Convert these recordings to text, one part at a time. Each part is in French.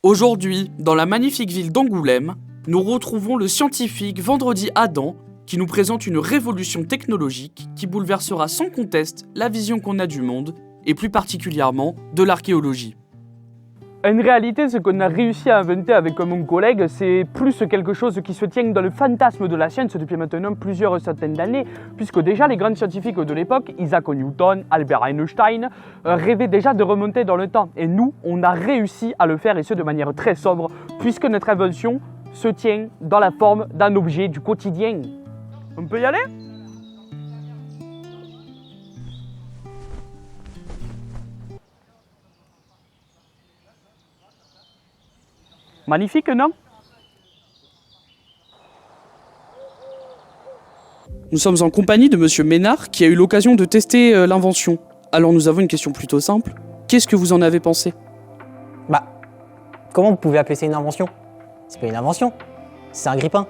Aujourd'hui, dans la magnifique ville d'Angoulême, nous retrouvons le scientifique Vendredi Adam qui nous présente une révolution technologique qui bouleversera sans conteste la vision qu'on a du monde et plus particulièrement de l'archéologie. En réalité, ce qu'on a réussi à inventer avec mon collègue, c'est plus quelque chose qui se tient dans le fantasme de la science depuis maintenant plusieurs centaines d'années, puisque déjà les grands scientifiques de l'époque, Isaac Newton, Albert Einstein, rêvaient déjà de remonter dans le temps. Et nous, on a réussi à le faire, et ce de manière très sobre, puisque notre invention se tient dans la forme d'un objet du quotidien. On peut y aller ? Magnifique, non ? Nous sommes en compagnie de Monsieur Ménard qui a eu l'occasion de tester l'invention. Alors nous avons une question plutôt simple. Qu'est-ce que vous en avez pensé ? Comment vous pouvez appeler ça une invention ? C'est pas une invention, c'est un grille-pain.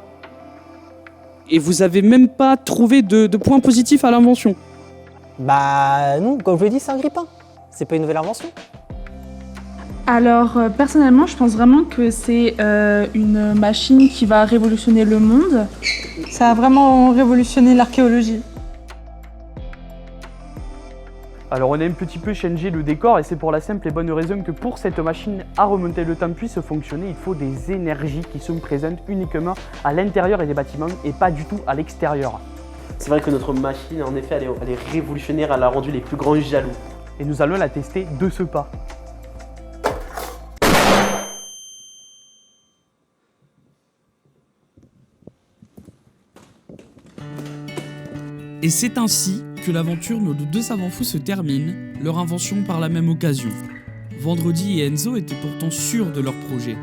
Et vous avez même pas trouvé de points positifs à l'invention ? Non, comme je l'ai dit, c'est un grille-pain. C'est pas une nouvelle invention. Alors, personnellement, je pense vraiment que c'est une machine qui va révolutionner le monde. Ça a vraiment révolutionné l'archéologie. Alors on a un petit peu changé le décor et c'est pour la simple et bonne raison que pour cette machine à remonter le temps puisse fonctionner, il faut des énergies qui sont présentes uniquement à l'intérieur des bâtiments et pas du tout à l'extérieur. C'est vrai que notre machine, en effet, elle est révolutionnaire, elle a rendu les plus grands jaloux. Et nous allons la tester de ce pas. Et c'est ainsi que l'aventure de nos deux savants fous se termine, leur invention par la même occasion. Vendredi et Enzo étaient pourtant sûrs de leur projet.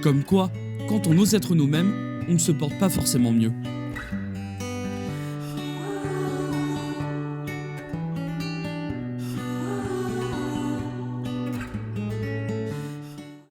Comme quoi, quand on ose être nous-mêmes, on ne se porte pas forcément mieux.